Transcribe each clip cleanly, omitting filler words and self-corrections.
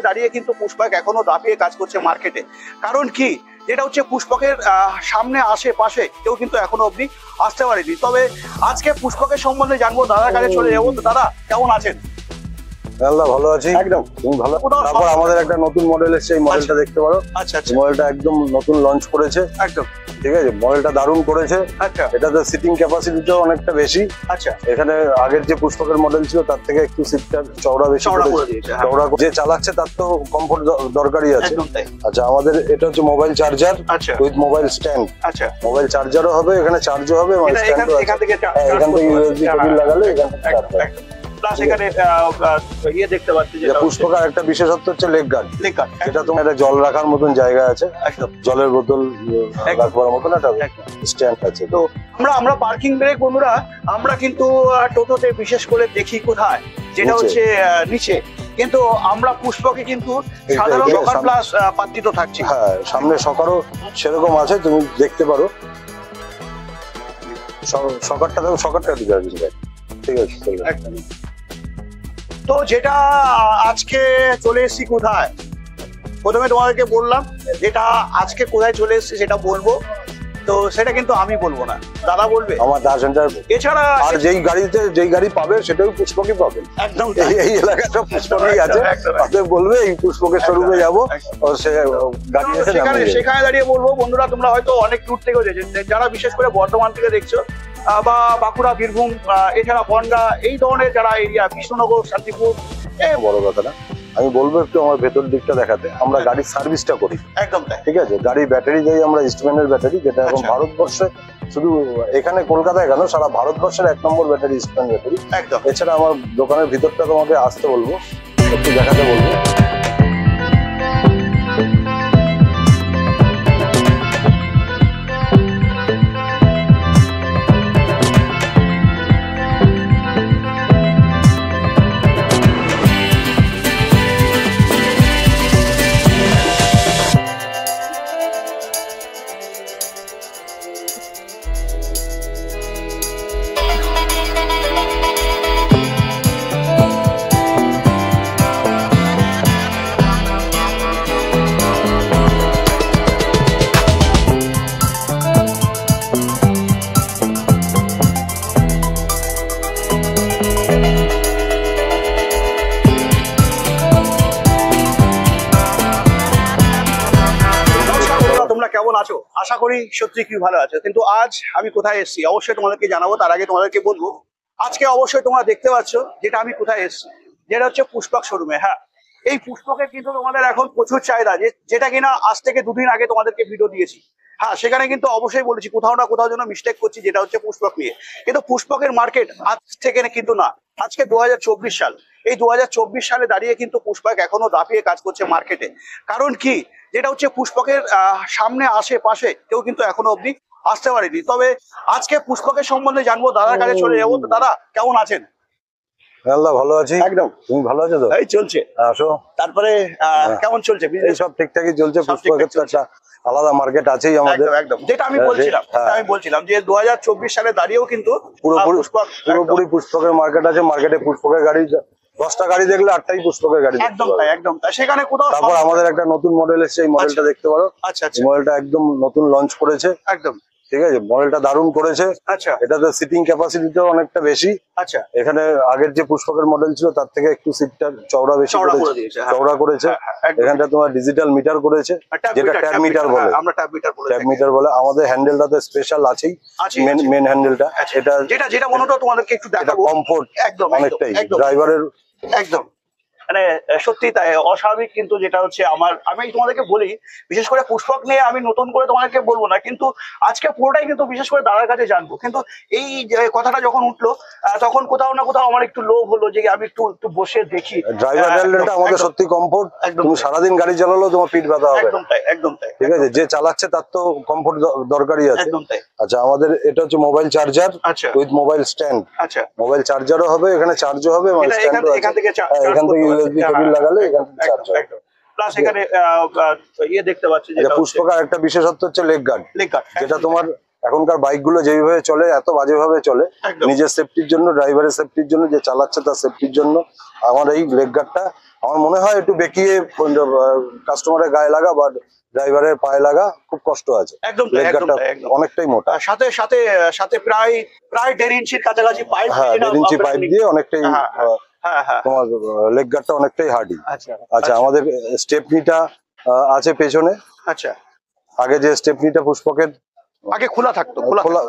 দাঁড়িয়ে কিন্তু পুষ্পক এখনো দাপিয়ে কাজ করছে মার্কেটে। কারণ কি, যেটা হচ্ছে পুষ্পকের সামনে আশেপাশে কেউ কিন্তু এখনো অবধি আসতে পারেনি। তবে আজকে পুষ্পকের সম্বন্ধে জানবো, দাদার কাছে চলে যাবো। দাদা কেমন আছেন? ভালো আছি। একদম তুমি ভালো? তারপর আমাদের একটা নতুন মডেল এসেছে, এই মডেলটা দেখতে পারো। আচ্ছা আচ্ছা, মডেলটা একদম নতুন লঞ্চ করেছে। একদম ঠিক আছে, মডেলটা দারুণ করেছে। আচ্ছা, এটাতে সিটিং ক্যাপাসিটিটাও অনেকটা বেশি। আচ্ছা, এখানে আগের যে পুষ্পকের মডেল ছিল তার থেকে একটু সিটটা চওড়া বেশি করে দিয়েছে। চওড়া, যে চালাচ্ছে তার তো কমফোর্ট দরকারই আছে। একদম তাই। আচ্ছা, আমাদের এটা হচ্ছে মোবাইল চার্জার আচ্ছা, উইথ মোবাইল স্ট্যান্ড। আচ্ছা, মোবাইল চার্জারও হবে, এখানে চার্জও হবে, এখান থেকে ইউএসবি কেবল লাগালে এখান থেকে চার্জ হবে। প্লাস এখানে ইয়ে দেখতে পাচ্ছি যে পুষ্পকার একটা বিশেষত্ব হচ্ছে লেগ গার্ড। যেটা তোমার একটা জল রাখার মতন জায়গা আছে, একদম জলের বোতল রাখবার মতন একটা স্ট্যান্ড আছে। তো আমরা পার্কিং ব্রেক বন্ধুরা, আমরা কিন্তু টোটোতে বিশেষ করে দেখি কোথায়, যেটা হচ্ছে নিচে, কিন্তু আমরা পুষ্পকে কিন্তু সাধারণ সকার প্লাস পাত্রিত থাকছি। হ্যাঁ, সামনে সকারও সেরকম আছে, তুমি দেখতে পারো। সকারটা দেখো, সকারটা দিকে ঠিক আছে। একদম। তো যেটা আজকে চলে এসেছি কোথায়, প্রথমে তোমাদেরকে বললাম যেটা আজকে কোথায় চলে এসেছি সেটা বলবো, তো সেটা কিন্তু আমি বলবো না, দাদা বলবে। আমার দা সেন্টার। এছাড়া আর যেই গাড়ি পাবে সেটাও পুষ্পকই পাবে। একদম, এই এলাকাটা পুষ্পকই আছে, তাদের বলবে এই পুষ্পকের শোরুমে যাবো, সেখানে দাঁড়িয়ে বলবো। বন্ধুরা তোমরা হয়তো অনেক দূর থেকে যারা বিশেষ করে বর্ধমান থেকে দেখছো, বা বাঁকুড়া, বীরভূম, এছাড়া বনগাঁ, এই ধরনের যারা এরিয়া, কৃষ্ণনগর, শান্তিপুর, বড় কথা না, আমি বলবো একটু আমার ভেতর দিকটা দেখাতে। আমরা গাড়ির সার্ভিসটা করি। একদম তাই। ঠিক আছে, গাড়ি ব্যাটারি দেই আমরা, ইস্টম্যানের ব্যাটারি, যেটা এখন ভারতবর্ষে, শুধু এখানে কলকাতায় কেন, সারা ভারতবর্ষের 1 নম্বর ব্যাটারি ইস্টম্যান ব্যাটারি। একদম। এছাড়া আমার দোকানের ভিতরটা তোমাকে আসতে বলবো, একটু দেখাতে বলবো। কেমন আছো? আশা করি সত্যি কি ভালো আছো। কিন্তু আজ আমি কোথায় এসেছি অবশ্যই তোমাদেরকে জানাবো। তার আগে তোমাদেরকে বলবো, আজকে অবশ্যই তোমরা দেখতে পাচ্ছ যেটা আমি কোথায় এসেছি, যেটা হচ্ছে পুষ্পক শোরুমে। হ্যাঁ, এই পুষ্পকের কিন্তু তোমাদের এখন প্রচুর চাহিদা, যেটা কিনা আজ থেকে 2 দিন আগে তোমাদেরকে ভিডিও দিয়েছি। হ্যাঁ, সেখানে কিন্তু অবশ্যই বলেছি কোথাও না কোথাও যেন মিস্টেক করছি, যেটা হচ্ছে পুষ্পক নিয়ে। কিন্তু পুষ্পকের মার্কেট আজ থেকে কিন্তু না, আজকে 2024 সাল। এই 2024 সালে দাঁড়িয়ে কিন্তু পুষ্পক এখনো দাপিয়ে কাজ করছে মার্কেটে। কারণ কি, যেটা হচ্ছে পুষ্পকের সামনে আশেপাশে কেউ কিন্তু এখনো অবধি আসতে পারেনি। তবে আজকে পুষ্পকের সম্বন্ধে জানবো, দাদার কাছে চলে যাবো। দাদা কেমন আছেন? ভালো আছি। একদম। তুমি ভালো আছো তো? এই চলছে। আসো। তারপরে কেমন চলছে বিজনেস? সব ঠিকঠাকই চলছে। পুষ্পকের তো একটা আলাদা মার্কেট আছেই আমাদের। একদম, যেটা আমি বলছিলাম যে 2024 সালে দাঁড়িয়েও কিন্তু পুরোপুরি পুষ্পকের মার্কেট আছে। মার্কেটে পুষ্পকের গাড়ি 10টা গাড়ি দেখলে 8টাই পুষ্পকের গাড়ি। একদম তাই, একদম তাই। সেখানে কোথাও। তারপর আমাদের একটা নতুন মডেল এসেছে, এই মডেলটা দেখতে পারো। আচ্ছা আচ্ছা, মডেলটা একদম নতুন লঞ্চ করেছে। একদম ঠিক আছে, মডেলটা দারুণ করেছে। আচ্ছা, এটাতে সিটিং ক্যাপাসিটিটাও অনেকটা বেশি। আচ্ছা, এখানে আগের যে পুষ্পকের মডেল ছিল তার থেকে একটু সিটটা চওড়া বেশি চওড়া করেছে। এখানটা তোমার ডিজিটাল মিটার করেছে, যেটা ট্যাব মিটার বলে। আমরা ট্যাব মিটার বলে। আমাদের হ্যান্ডেলটাতে স্পেশাল আছেই, মেন হ্যান্ডেলটা। যেটা মনে হতো তোমাদেরকে একটু দেখাবো। কমফোর্ট একদম অনেকটাই ড্রাইভারের। একদম মানে সত্যি তাই, অস্বাভাবিক। কিন্তু যেটা হচ্ছে আমি তোমাদেরকে বলি, বিশেষ করে পুষ্পক নিয়ে আমি নতুন করে তোমাদেরকে বলবো না, কিন্তু আজকে পুরোটাই কিন্তু বিশেষ করে দাদার কাছে জানবো। কিন্তু এই কথাটা যখন উঠলো, তখন কোথাও না কোথাও আমার একটু লোভ হলো যে আমি একটু বসে দেখি। ড্রাইভার হ্যান্ডেলটা আমাদের সত্যি কমফোর্ট। তুমি সারাদিন গাড়ি চালালেও তোমার পিঠ ব্যথা হবে। একদম তাই, একদম তাই। ঠিক আছে, যে চালাচ্ছে তার তো কমফোর্ট দরকারই আছে। একদম তাই। আচ্ছা, আমাদের এটা হচ্ছে mobile charger with mobile stand. আচ্ছা, মোবাইল চার্জারও হবে, এখানে চার্জও হবে, এখান থেকে ইউএসবি কেবল লাগালে এখান থেকে চার্জ হবে। প্লাস এখানে ইয়ে দেখতে পাচ্ছি যে পুষ্পকার একটা বিশেষত্ব হচ্ছে লেগ গার্ড। যেটা তোমার এখনকার বাইক গুলো যেভাবে চলে এত বাজেভাবে চলে, একদম। নিজের সেফটির জন্য, ড্রাইভারের সেফটির জন্য, যে চালাচ্ছে তার সেফটির জন্য আমার এই লেগ গার্ডটা আমার মনে হয় একটু বেঁকিয়ে কাস্টমারের গায়ে লাগা বা ড্রাইভারের পায়ে লাগা, খুব কষ্ট আছে। একদম তাই, লেগ একদম গার্ডটা তাই, একদম। অনেকটাই মোটা। আর সাথে সাথে সাথে প্রায় 1.5 ইঞ্চির কাছাকাছি পাইপ। হ্যাঁ, 1.5 ইঞ্চি পাইপ দিয়ে অনেকটাই হ্যাঁ। তোমার লেগ গার্ডটা অনেকটাই হার্ডি। আচ্ছা আচ্ছা, আমাদের স্টেপনিটা আছে পেছনে। আচ্ছা, আগে যে স্টেপনিটা পুষ্পকের আগে খোলা থাকতো, খোলা,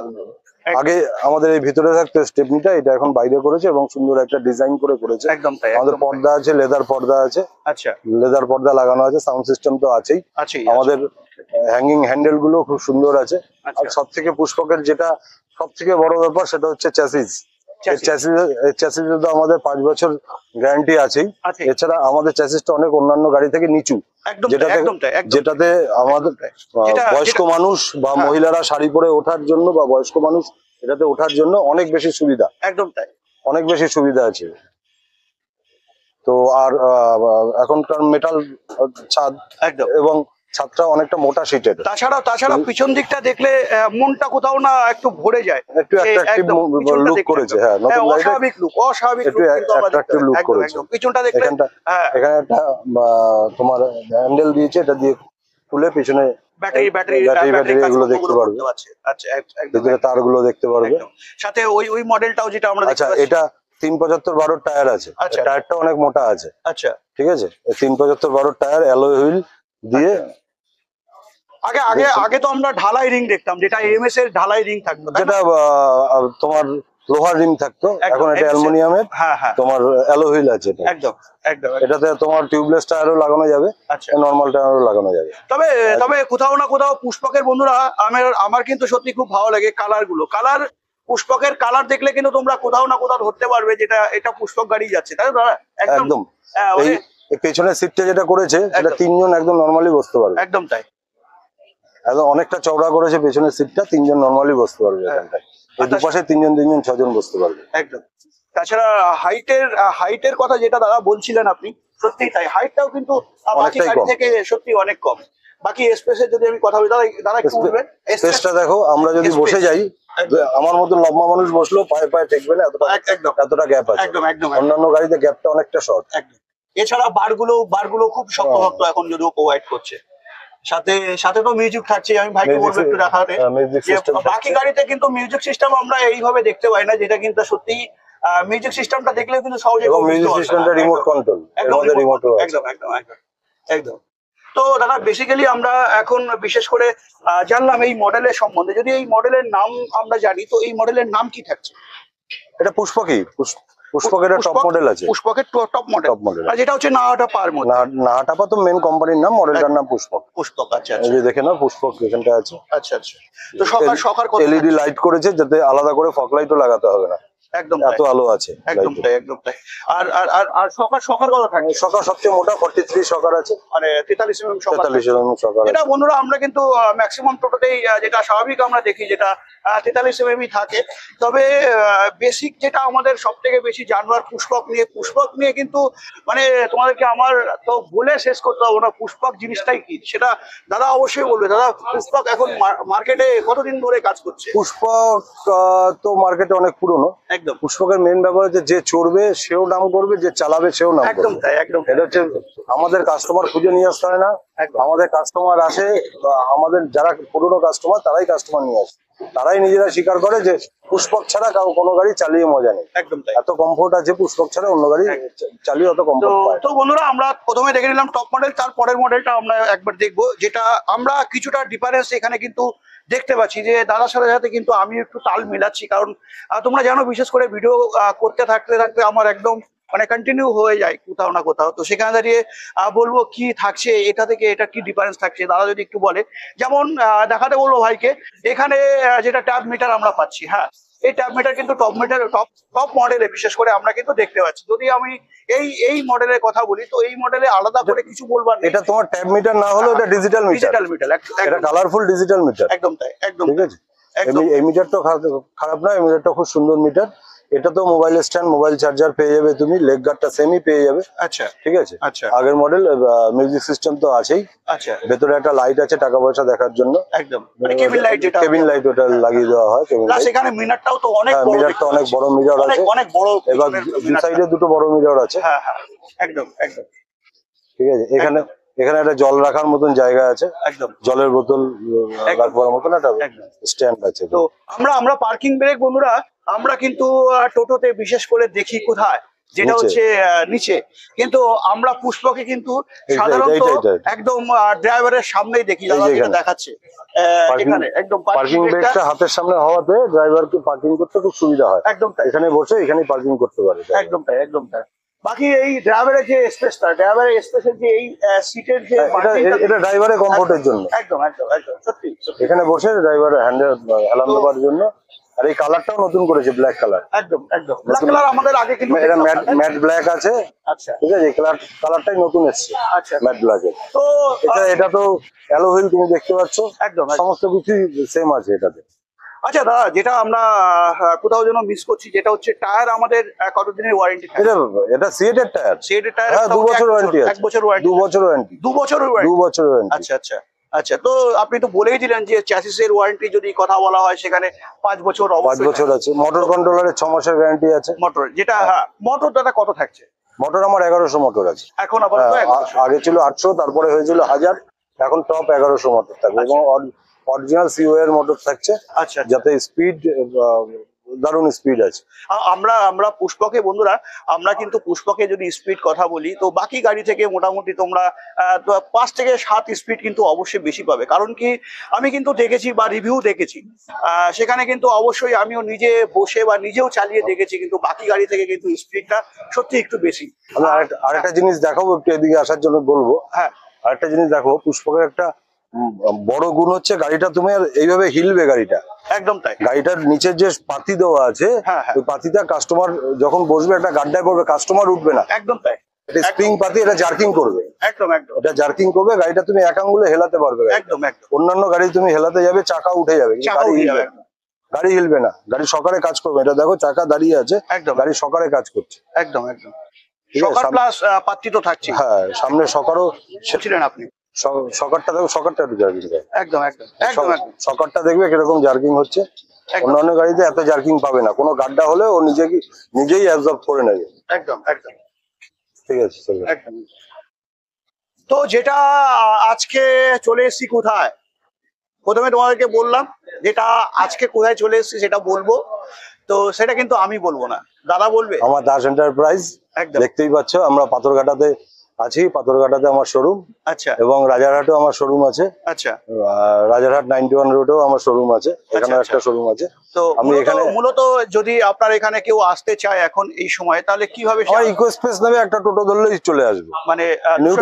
আগে আমাদের এই ভিতরে থাকতো স্টেপনিটা, এটা এখন বাইরে করেছে এবং সুন্দর একটা ডিজাইন করে করেছে। একদম তাই, আমাদের একদম পর্দা আছে, লেদার পর্দা আছে, আচ্ছা লেদার পর্দা লাগানো আছে, সাউন্ড সিস্টেম তো আছেই। আমাদের হ্যাঙ্গিং হ্যান্ডেল গুলো খুব সুন্দর আছে। আর সব থেকে পুষ্পকের যেটা সব থেকে বড় ব্যাপার সেটা হচ্ছে চ্যাসিস। চ্যাসিসে তো আমাদের 5 বছর গ্যারান্টি আছেই। এছাড়া আমাদের চ্যাসিসটা অনেক অন্যান্য গাড়ি থেকে নিচু, যেটাতে আমাদের বয়স্ক মানুষ বা মহিলারা শাড়ি পরে ওঠার জন্য বা বয়স্ক মানুষ এটাতে ওঠার জন্য অনেক বেশি সুবিধা। একদম তাই, অনেক বেশি সুবিধা আছে। তো আর এখনকার মেটাল ছাদ, একদম, এবং ছাদটা অনেকটা মোটা শীটের। তাছাড়া পিছন দিকটা দেখলে মনটা কোথাও না একটু ভরে যায়, একটু অ্যাট্রাকটিভ লুক করেছে। হ্যাঁ, নতুন গাড়িটা অস্বাভাবিক লুক একটু অ্যাট্রাকটিভ লুক করেছে। পিছনটা দেখলে এখানে একটা তোমার হ্যান্ডেল দিয়েছে, এটা দিয়ে খুলে পিছনে ব্যাটারি এগুলো দেখতে পারবে। আচ্ছা, ভিতরে তারগুলো দেখতে পারবে। সাথে ওই মডেলটাও যেটা আমরা আচ্ছা, এটা 375/12 টায়ার আছে। টায়ারটা অনেক মোটা আছে। আচ্ছা, ঠিক আছে, 375/12 টায়ার, অ্যালয় হুইল দিয়ে। আগে তো আমরা ঢালাই রিং দেখতাম, যেটা এমএস এর ঢালাই রিং থাকতো, যেটা তোমার লোহার রিং থাকতো, এখন এটা অ্যালুমিনিয়ামের। তোমার অ্যালয় হুইল আছে। একদম, এটাতে তোমার টিউবলেস টায়ারও লাগানো যাবে, নরমাল টায়ারও লাগানো যাবে। তবে কোথাও না কোথাও পুষ্পকের বন্ধুরা, আমার কিন্তু সত্যি খুব ভালো লাগে কালার পুষ্পকের কালার দেখলে কিন্তু তোমরা কোথাও না কোথাও ধরতে পারবে যেটা এটা পুষ্পক গাড়ি যাচ্ছে, তাই তো? একদম। এই পেছনের সিটটা যেটা করেছে সেটা 3 জন একদম নরমালি বসতে পারবে। একদম তাই, একদম অনেকটা চওড়া করেছে পেছনের সিটটা, 3 জন নরমালি বসতে পারবে এখানটায়। এই দুপাশে 3 জন 6 জন বসতে পারবে। একদম। তাছাড়া হাইটের কথা যেটা দাদা বলছিলেন আপনি, সত্যি তাই, হাইটটাও কিন্তু বাকি গাড়ি থেকে সত্যি অনেক কম। বাকি স্পেসের যদি আমি কথা বলি, দাদা একটু বলবেন। স্পেসটা দেখো, আমরা যদি বসে যাই, আমার মতন লম্বা মানুষ বসলেও পায়ে ঠেকবে না, এতটা গ্যাপ আছে। অন্যান্য গাড়িতে গ্যাপটা অনেকটা শর্ট। এছাড়া বারগুলো খুব শক্ত এখন যদিও প্রোভাইড করছে। সাথে তো মিউজিক থাকছে। আমি ভাইকে বলবো একটু দেখাতে। বাকি গাড়িতে কিন্তু মিউজিক সিস্টেম আমরা এইভাবে দেখতে পাই না, যেটা কিন্তু সত্যি মিউজিক সিস্টেমটা দেখলে কিন্তু সহজে মিউজিক সিস্টেমটা রিমোট কন্ট্রোল, একদম। তো দাদা বেসিক্যালি আমরা এখন বিশেষ করে জানলাম এই মডেলের সম্বন্ধে। যদি এই মডেলের নাম আমরা জানি, তো এই মডেলের নাম কি থাকছে? এটা পুষ্পকের টপ মডেল আছে। পুষ্পকের টপ মডেল, আর যেটা হচ্ছে নাহাটা মডেল। নাহাটা তো মেন কোম্পানির নাম, মডেলটার নাম পুষ্পক। আচ্ছা, এই যে দেখে নাও, পুষ্পক এখানটা আছে। আচ্ছা। তো সকার এলইডি লাইট করেছে, যাতে আলাদা করে ফগ লাইটও লাগাতে হবে না। একদম, এত আলো আছে। একদম তাই। আর সকার কথা থাকে। সকার সবচেয়ে মোটা 43 সকার আছে, মানে 43 mm সকার। এটা বন্ধুরা আমরা কিন্তু ম্যাক্সিমাম টোটোতেই যেটা স্বাভাবিক আমরা দেখি, যেটা 43 mm থাকে। তবে বেসিক যেটা আমাদের সব থেকে বেশি জানবার পুষ্পক নিয়ে কিন্তু মানে তোমাদেরকে আমার তো বলে শেষ করতে হবে না, পুষ্পক জিনিসটাই কি সেটা দাদা অবশ্যই বলবে। দাদা, পুষ্পক এখন মার্কেটে কতদিন ধরে কাজ করছে? পুষ্পক তো মার্কেটে অনেক পুরনো। পুষ্পকের মেন ব্যাপার হচ্ছে যে চড়বে সেও নাম করবে, যে চালাবে সেও নাম করবে। একদম। এটা হচ্ছে আমাদের কাস্টমার খুঁজে নিয়ে আসতে হয় না, আমাদের কাস্টমার আসে। আমাদের যারা পুরনো কাস্টমার তারাই কাস্টমার নিয়ে আসে, তারাই নিজেরা স্বীকার করে যে পুষ্পক ছাড়া কোনো গাড়ি চালিয়ে মজা নেই। এত কমফোর্ট আছে পুষ্পক ছাড়া অন্য গাড়ি চালিয়ে অত কমফোর্ট পায়। তো বন্ধুরা, আমরা প্রথমে দেখে নিলাম টপ মডেল, তার পরের মডেলটা আমরা একবার দেখবো, যেটা আমরা কিছুটা ডিফারেন্স এখানে কিন্তু দেখতে পাচ্ছি। যে দাদার সাথে কিন্তু আমি একটু তাল মিলাচ্ছি, কারণ তোমরা জানো বিশেষ করে ভিডিও করতে থাকতে আমার একদম মানে কন্টিনিউ হয়ে যায় কোথাও না কোথাও। তো সেখানে দাঁড়িয়ে বলবো কি থাকছে এটা থেকে, এটা কি ডিফারেন্স থাকছে দাদা যদি একটু বলে। যেমন দেখাতে বলবো ভাইকে, এখানে যেটা ট্যাব মিটার আমরা পাচ্ছি, হ্যাঁ, এই ট্যাব মিটার কিন্তু টপ মডেলে বিশেষ করে আমরা কিন্তু দেখতে পাচ্ছি। যদি আমি এই মডেলের কথা বলি, তো এই মডেলে আলাদা করে কিছু বলবার নেই। এটা তোমার ট্যাব মিটার না হলেও এটা ডিজিটাল মিটার। এটা কালারফুল ডিজিটাল মিটার। একদম তাই, একদম ঠিক আছে। এই মিটারটা খারাপ না, এই মিটারটা খুব সুন্দর মিটার। এটা তো মোবাইল স্ট্যান্ড, মোবাইল চার্জার পেয়ে যাবে তুমি, লেগ গার্ডটা সেমই পেয়ে যাবে। আচ্ছা ঠিক আছে। আচ্ছা আগের মডেল, মিউজিক সিস্টেম তো আছেই। আচ্ছা ভেতরে একটা লাইট আছে টাকা পয়সা দেখার জন্য, একদম, মানে কেবিন লাইট, যেটা কেবিন লাইট ওটা লাগিয়ে দেওয়া হয়। কেবিন প্লাস লাইট, এখানে মিনারটাও তো অনেক হ্যাঁ বড়, মিররটা অনেক বড় মিরর আছে, অনেক বড়। এবার দু সাইডে দুটো বড় মিরর আছে। হ্যাঁ হ্যাঁ একদম একদম ঠিক আছে। এখানে এখানে একটা জল রাখার মতন জায়গা আছে, একদম জলের বোতল রাখবার মতন একটা স্ট্যান্ড আছে। তো আমরা পার্কিং ব্রেক বন্ধুরা, আমরা কিন্তু টোটোতে বিশেষ করে দেখি কোথায়, যেটা হচ্ছে নিচে, কিন্তু আমরা পুষ্পকে কিন্তু সাধারণত একদম ড্রাইভারের সামনেই দেখি, দাদা যেটা দেখাচ্ছে এখানে একদম পার্কিং ব্রেকটা হাতের সামনে হওয়াতে ড্রাইভারকে পার্কিং করতে খুব সুবিধা হয়। একদম এখানে বসে এখানেই পার্কিং করতে পারে। একদম তাই, একদম তাই। বাকি এই ড্রাইভারের যে স্পেসটা, ড্রাইভারের স্পেসের যে এই সিটের যে এটা ড্রাইভারের কমফোর্টের জন্য, একদম একদম একদম সত্যি। এখানে বসে ড্রাইভারের হ্যান্ডেল হেলান দেওয়ার জন্য। আর এই কালারটাও নতুন করেছে, ব্ল্যাক কালার। একদম একদম ব্ল্যাক কালার আমাদের আগে কিন্তু এটা ম্যাট ব্ল্যাক আছে। আচ্ছা ঠিক আছে, এই কালারটাই নতুন এসেছে। আচ্ছা ম্যাট ব্ল্যাক। তো এটা তো অ্যালো হুইল তুমি দেখতে পাচ্ছ, একদম সমস্ত কিছুই সেম আছে এটাতে। আচ্ছা দাদা, যেটা আমরা কোথাও যেন মিস করছি, যেটা হচ্ছে টায়ার আমাদের কতদিনের ওয়ারেন্টি থাকে? এটা সিএটের টায়ার। সিএটের টায়ার হ্যাঁ 2 বছর ওয়ারেন্টি আছে। 1 বছর ওয়ারেন্টি। 2 বছর ওয়ারেন্টি। 2 বছরের ওয়ারেন্টি। 2 বছর ওয়ারেন্টি। আচ্ছা আচ্ছা আচ্ছা। তো আপনি তো বলেই দিলেন যে চ্যাসিসের ওয়ারেন্টি যদি কথা বলা হয় সেখানে 5 বছর 5 বছর আছে। মোটর কন্ট্রোলারের 6 মাসের গ্যারান্টি আছে। মোটর যেটা, হ্যাঁ মোটর দাদা কত থাকছে? মোটর আমার 1100 মোটর আছে এখন আপাতত 1100। আগে ছিল 800, তারপরে হয়েছিল 1000, এখন টপ 1100 মোটর থাকবে। এবং অরিজিনাল সিও এর মোটর থাকছে। আচ্ছা যাতে স্পিড, দারুণ স্পিড আছে। আমরা পুষ্পকে বন্ধুরা, আমরা কিন্তু পুষ্পকে যদি স্পিড কথা বলি, তো বাকি গাড়ি থেকে মোটামুটি তোমরা 5 থেকে 7 স্পিড কিন্তু অবশ্যই বেশি পাবে। কারণ কি, আমি কিন্তু দেখেছি বা রিভিউ দেখেছি, সেখানে কিন্তু অবশ্যই আমিও নিজে বসে বা নিজেও চালিয়ে দেখেছি, কিন্তু বাকি গাড়ি থেকে কিন্তু স্পিডটা সত্যি একটু বেশি। আমি আরেকটা জিনিস দেখাবো, একটু এদিকে আসার জন্য বলবো। হ্যাঁ আরেকটা জিনিস দেখো, পুষ্পকের একটা বড় গুণ হচ্ছে গাড়িটা তুমি আর এইভাবে হিলবে গাড়িটা। একদম তাই। গাড়িটার নিচে যে পাতি দেওয়া আছে, ওই পাতিটা কাস্টমার যখন বসবে একটা গাড্ডায় পড়বে, কাস্টমার উঠবে না। একদম তাই। এটা স্প্রিং পাতি, এটা জার্কিং করবে। একদম একদম। এটা জার্কিং করবে, গাড়িটা তুমি এক আঙ্গুলে হেলাতে পারবে। একদম একদম। অন্যান্য গাড়ি তুমি হেলাতে যাবে, চাকা উঠে যাবে, গাড়ি হিলবে না। গাড়ি সকালে কাজ করবে। এটা দেখো চাকা দাঁড়িয়ে আছে, গাড়ি সকালে কাজ করছে। একদম একদম। সকার প্লাস পাত্তি তো থাকছে। হ্যাঁ, সামনে সকারও ছিলেন আপনি। সকারটা দেখো, সকারটা একটু জার্কিং করে। একদম একদম একদম একদম। সকারটা দেখবে কিরকম জার্কিং হচ্ছে। অন্যান্য গাড়িতে এত জার্কিং পাবে না। কোনো গাড্ডা হলে ও নিজেই অ্যাবজর্ব করে নেবে। একদম একদম। ঠিক আছে, একদম। তো যেটা আজকে চলে এসেছি কোথায়, প্রথমে তোমাদেরকে বললাম যেটা আজকে কোথায় চলে এসেছি সেটা বলবো, তো সেটা কিন্তু আমি বলবো না, দাদা বলবে। আমার দাস এন্টারপ্রাইজ, দেখতেই পাচ্ছ আমরা পাথরঘাটাতে আছি। পাথরঘাটাতে আমার শোরুম। আচ্ছা। এবং রাজারহাটেও আমার শোরুম আছে। আচ্ছা। রাজারহাট 91 রোডেও আমার শোরুম আছে। এখানেও একটা শোরুম আছে। তো আমি এখানে মূলত যদি আপনার এখানে কেউ আসতে চায় এখন এই সময়, তাহলে কিভাবে? আমার ইকো স্পেস নামে একটা টোটো ধরলেই চলে আসবে। মানে নিউ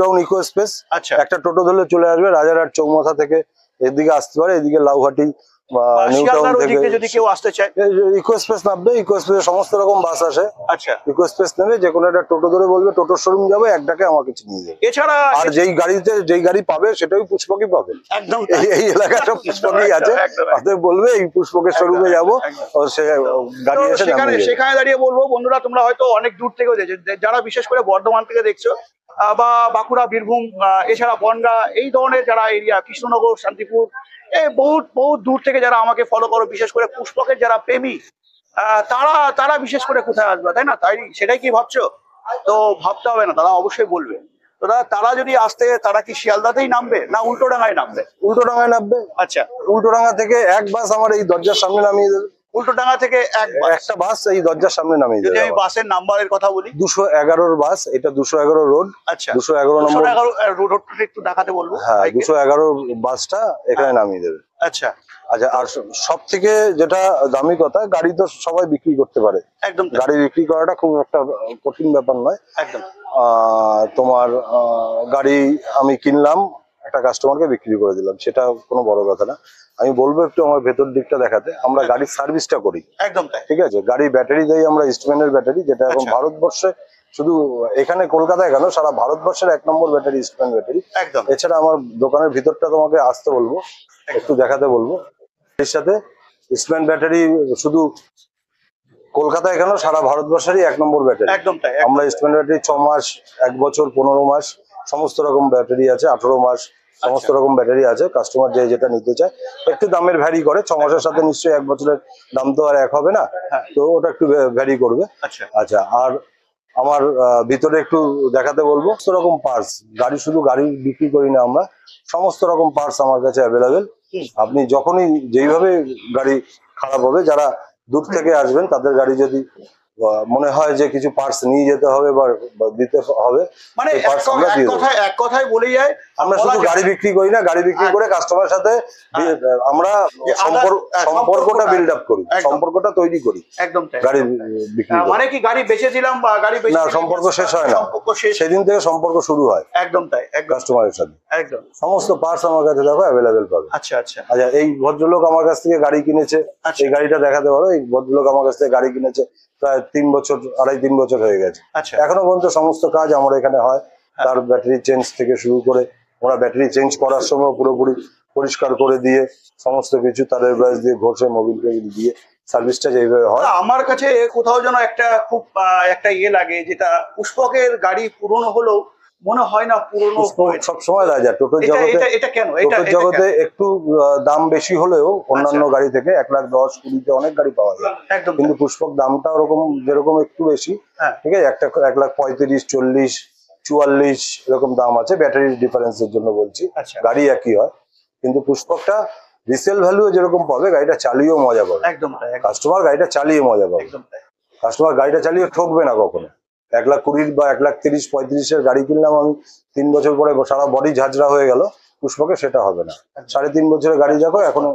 টাউন ইকো স্পেস। আচ্ছা। একটা টোটো ধরলে চলে আসবে। রাজারহাট চৌমাথা থেকে এদিকে আসতে পারে, এদিকে লাউহাটি বা নিউ টাউন থেকে যদি কেউ আসতে চায়, ইকো স্পেস নামবে। ইকো স্পেসে সমস্ত রকম বাস আসে। আচ্ছা। ইকো স্পেস নেবে, যে কোনো একটা টোটো ধরে বলবে টোটোর শোরুম যাবে, একটাকে আমার কাছে নিয়ে যাবে। এছাড়া আর যেই গাড়ি পাবে সেটাই পুষ্পকই পাবে। একদম। এই এলাকায় সব পুষ্পকই আছে। অতএব বলবে এই পুষ্পকের শোরুমে যাবো, সে গাড়ি এসে সেখানে দাঁড়িয়ে বলবো, বন্ধুরা তোমরা হয়তো অনেক দূর থেকে যারা বিশেষ করে বর্ধমান থেকে দেখছো, বা বাঁকুড়া, বীরভূম, এছাড়া বনগাঁ, এই ধরনের যারা এরিয়া, কৃষ্ণনগর, শান্তিপুর, এই বহুত দূর থেকে যারা আমাকে ফলো করো, বিশেষ করে পুষ্পকের যারা প্রেমী, তারা বিশেষ করে কোথায় আসবে, তাই না? তাই সেটাই কি ভাবছো? তো ভাবতে হবে না, তারা অবশ্যই বলবে। তো তারা যদি আসতে, তারা কি শিয়ালদাতেই নামবে না উল্টোডাঙ্গায় নামবে? উল্টোডাঙ্গায় নামবে। আচ্ছা। উল্টোডাঙ্গা থেকে এক বাস আমার এই দরজার সামনে নামিয়ে দেবে। উল্টোডাঙ্গা থেকে একটা বাস এই দরজার সামনে নামিয়ে দেবে। যদি আমি বাসের নাম্বারের কথা বলি, 211 বাস, এটা 211 রোড। আচ্ছা। 211 নম্বর রোডটা একটু দেখাতে বলবো। হ্যাঁ, 211 বাসটা এখানে নামিয়ে দেবে। আচ্ছা আচ্ছা। আর সব থেকে যেটা দামি কথা, গাড়ি তো সবাই বিক্রি করতে পারে। একদম। গাড়ি বিক্রি করাটা খুব একটা কঠিন ব্যাপার নয়। একদম। তোমার গাড়ি আমি কিনলাম, একটা কাস্টমারকে বিক্রি করে দিলাম, সেটা কোনো বড় কথা না। আমি বলবো একটু আমার ভেতর দিকটা দেখাতে। আমরা গাড়ির সার্ভিসটা করি। একদম। ঠিক আছে। গাড়ি ব্যাটারি দেই আমরা, ইস্টম্যানের ব্যাটারি, যেটা এখন ভারতবর্ষে, শুধু এখানে কলকাতায় কেন, সারা ভারতবর্ষের 1 নম্বর ব্যাটারি ইস্টম্যান ব্যাটারি। একদম। এছাড়া আমার দোকানের ভিতরটা তোমাকে আসতে বলবো, একটু দেখাতে বলবো। এর সাথে ইস্টম্যান ব্যাটারি শুধু কলকাতা এখানেও সারা ভারতবর্ষেরই 1 নম্বর ব্যাটারি। একদম তাই। আমরা ইস্টম্যান ব্যাটারি 6 মাস, 1 বছর, 15 মাস সমস্ত রকম ব্যাটারি আছে, 18 মাস সমস্ত রকম ব্যাটারি আছে। কাস্টমার যে যেটা নিতে চায়, একটু দামের ভ্যারি করে। 6 মাসের সাথে নিশ্চয়ই 1 বছরের দাম তো আর এক হবে না, তো ওটা একটু ভ্যারি করবে। আচ্ছা, আর আমার ভিতরে একটু দেখাতে বলবো। সমস্ত রকম পার্টস, গাড়ি শুধু গাড়ি বিক্রি করি না আমরা, সমস্ত রকম পার্টস আমার কাছে অ্যাভেলেবেল। আপনি যখনই যেইভাবে গাড়ি খারাপ হবে, যারা দূর থেকে আসবেন তাদের গাড়ি যদি মনে হয় যে কিছু পার্টস নিয়ে যেতে হবে বা দিতে হবে, মানে এক কথায় বলে যায়, আমরা শুধু গাড়ি বিক্রি করি না, গাড়ি বিক্রি করে কাস্টমারের সাথে আমরা সম্পর্কটা বিল্ড আপ করি, সম্পর্কটা তৈরি করি। একদম গাড়ি বিক্রি মানে কি গাড়ি বেচে দিলাম বা গাড়ি না, সম্পর্ক শেষ হয় না, সেদিন থেকে সম্পর্ক শুরু হয়। একদম তাই, কাস্টমারের সাথে একদম সমস্ত পার্টস আমার কাছে দেখো অ্যাভেলেবেল পাবে। আচ্ছা আচ্ছা আচ্ছা, এই ভদ্রলোক আমার কাছ থেকে গাড়ি কিনেছে, এই গাড়িটা দেখাতে পারো। এই ভদ্রলোক আমার কাছ থেকে গাড়ি কিনেছে প্রায় 3 বছর, 2.5-3 বছর হয়ে গেছে। এখনো পর্যন্ত সমস্ত কাজ আমার এখানে হয়। তার ব্যাটারি চেঞ্জ থেকে শুরু করে, ওরা ব্যাটারি চেঞ্জ করার সময় পুরোপুরি পরিষ্কার করে দিয়ে, সমস্ত কিছু তারের ব্রাশ দিয়ে ঘষে, মোবিল টোবিল দিয়ে সার্ভিসটা যেভাবে হয়। আমার কাছে কোথাও যেন একটা খুব একটা লাগে, যেটা পুষ্পকের গাড়ি পুরনো হলেও মনে হয় না পুরনো সবসময় রাজা। টোটোর জগতে, এটা কেন? টোটোর জগতে একটু দাম বেশি হলেও অন্যান্য গাড়ি থেকে 1,10,20,20 অনেক গাড়ি পাওয়া যায়, কিন্তু পুষ্পক দামটা ওরকম যেরকম একটু বেশি। ঠিক আছে, 1,35,40, 44 এরকম দাম আছে, ব্যাটারির ডিফারেন্সের জন্য বলছি। গাড়ি একই হয়, কিন্তু পুষ্পকটা রিসেল ভ্যালু যেরকম পাবে, গাড়িটা চালিয়েও মজা পাবে। একদম তাই। কাস্টমার গাড়িটা চালিয়ে মজা পাবে, কাস্টমার গাড়িটা চালিয়ে ঠকবে না কখনো। 1,20,000 বা 1,30,35-এর গাড়ি কিনলাম আমি, 3 বছর পরে সারা বডি ঝাঁঝরা হয়ে গেল, পুষ্পকে সেটা হবে না। 3.5 বছরের গাড়ি দেখো এখনো।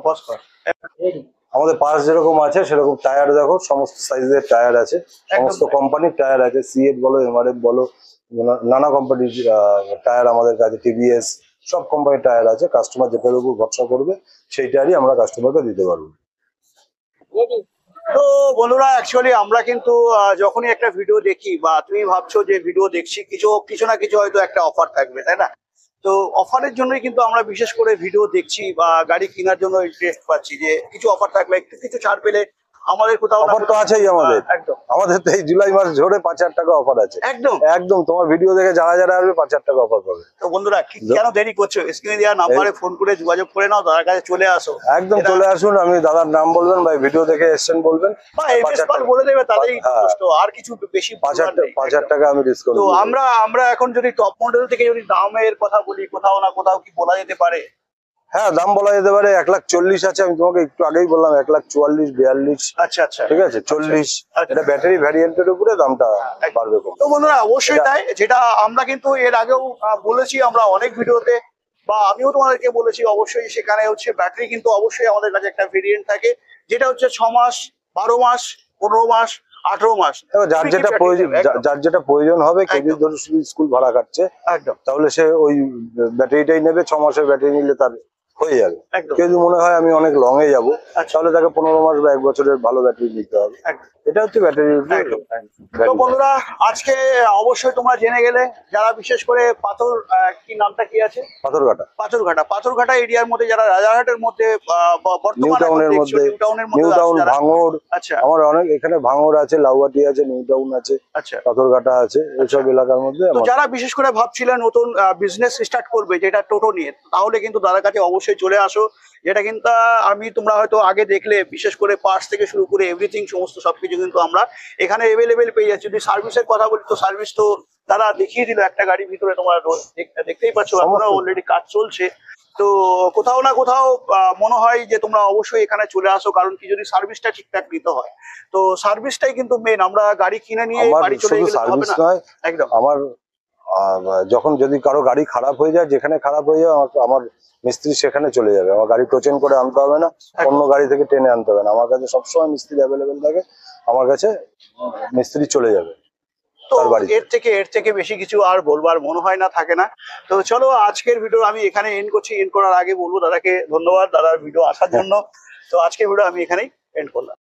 আমাদের পার্টস যেরকম আছে সেরকম টায়ার দেখো, সমস্ত সাইজের টায়ার আছে, সমস্ত কোম্পানির টায়ার আছে। সিএট বলো, এমআরএফ বলো, নানা কোম্পানির টায়ার আমাদের কাছে, টিভিএস, সব কোম্পানির টায়ার আছে। কাস্টমার যেটার উপর ভরসা করবে সেই টায়ারই আমরা কাস্টমারকে দিতে পারবো। তো বন্ধুরা, অ্যাকচুয়ালি আমরা কিন্তু যখনই একটা ভিডিও দেখি, বা তুমি ভাবছো যে ভিডিও দেখছি, কিছু না কিছু হয়তো একটা অফার থাকবে, তাই না? তো অফারের জন্যই কিন্তু আমরা বিশেষ করে ভিডিও দেখছি বা গাড়ি কেনার জন্য ইন্টারেস্ট পাচ্ছি, যে কিছু অফার থাকলে, একটু কিছু ছাড় পেলে আমাদের কোথাও অফার তো আছেই। আমাদের তো এই জুলাই মাস ধরে 5,000 টাকা অফার আছে। একদম তোমার ভিডিও দেখে যারা যারা আসবে 5,000 টাকা অফার পাবে। তো বন্ধুরা, কেন দেরি করছো? স্ক্রিনে দেওয়া নাম্বারে ফোন করে যোগাযোগ করে নাও, দাদার কাছে চলে আসো। একদম চলে আসুন, আমি দাদার নাম বলবেন, ভাই ভিডিও দেখে এসেছেন বলবেন, বা এমএস কল বলে দেবে, তাহলেই যথেষ্ট। আর কিছু বেশি 5,000 টাকা আমি ডিসকাউন্ট। তো আমরা এখন যদি টপ মডেল থেকে যদি দামের কথা বলি, কোথাও না কোথাও কি বলা যেতে পারে? হ্যাঁ, দাম বলা যেতে পারে। 1,40,000 আছে, আমি তোমাকে একটু আগেই বললাম 1,44,000, 42। আচ্ছা আচ্ছা, ঠিক আছে, 40। এটা ব্যাটারি ভ্যারিয়েন্টের উপরে দামটা বাড়বে। তো বন্ধুরা, অবশ্যই তাই, যেটা আমরা কিন্তু এর আগেও বলেছি আমরা অনেক ভিডিওতে, বা আমিও তোমাদেরকে বলেছি, অবশ্যই সেখানে হচ্ছে ব্যাটারি কিন্তু অবশ্যই আমাদের কাছে একটা ভেরিয়েন্ট থাকে, যেটা হচ্ছে 6 মাস, 12 মাস, 15 মাস, 18 মাস। যার যেটা প্রয়োজন হবে। কেউ যদি ধরো শুধু স্কুল ভাড়া কাটছে, তাহলে সে ওই ব্যাটারিটাই নেবে। 6 মাসের ব্যাটারি নিলে তার হয়ে যাবে। কেউ যদি মনে হয় আমি অনেক লং এ যাবো, তাহলে তাকে 15 মাস বা 1 বছরের ভালো ব্যাটারি নিতে হবে। এটা হচ্ছে ব্যাটারি। তো বন্ধুরা, আজকে অবশ্যই তোমরা জেনে গেলে, যারা বিশেষ করে কি নামটা কি আছে, পাথরঘাটা এরিয়ার মধ্যে, যারা রাজারহাটের মধ্যে, নিউ টাউনের মধ্যে, ভাঙড়, আমার অনেক এখানে ভাঙড় আছে, লাউয়াটি আছে, নিউ টাউন আছে, পাথরঘাটা আছে, এইসব এলাকার মধ্যে। যারা বিশেষ করে ভাবছিলেন নতুন বিজনেস স্টার্ট করবে, যেটা টোটো নিয়ে, তাহলে কিন্তু দাদার কাছে অবশ্যই চলে আসো। যেটা কিন্তু তোমরা হয়তো আগে দেখলে, বিশেষ করে পার্টস থেকে শুরু করে এভরিথিং, সমস্ত সবকিছু কিন্তু আমরা এখানে এভেলেবেল পেয়ে যাচ্ছি। যদি সার্ভিসের কথা বলি, তো সার্ভিস তো তারা দেখিয়ে দিল একটা গাড়ির ভিতরে, তোমরা দেখতেই পাচ্ছ, আমরা অলরেডি কাজ চলছে। তো কোথাও না কোথাও মনে হয় যে তোমরা অবশ্যই এখানে চলে আসো, কারণ কি, যদি সার্ভিসটা ঠিকঠাক দিতে হয়, তো সার্ভিসটাই কিন্তু মেন। আমরা গাড়ি কিনে নিয়ে বাড়ি চলে গেলে হবে না। একদম। আমার যখন যদি কারো গাড়ি খারাপ হয়ে যায়, যেখানে খারাপ হয়ে যায়, আমার মিস্ত্রি সেখানে চলে যাবে। আমার গাড়ি টোচেন করে আনতে হবে না, অন্য গাড়ি থেকে টেনে আনতে হবে না। আমার কাছে সবসময় মিস্ত্রি অ্যাভেলেবেল থাকে, আমার কাছে মিস্ত্রি চলে যাবে। তো এর থেকে বেশি কিছু আর বলবার মনে হয় না, থাকে না। তো চলো, আজকের ভিডিও আমি এখানে এন্ড করছি। এন্ড করার আগে বলবো দাদাকে ধন্যবাদ, দাদার ভিডিও আসার জন্য। তো আজকের ভিডিও আমি এখানেই এন্ড করলাম।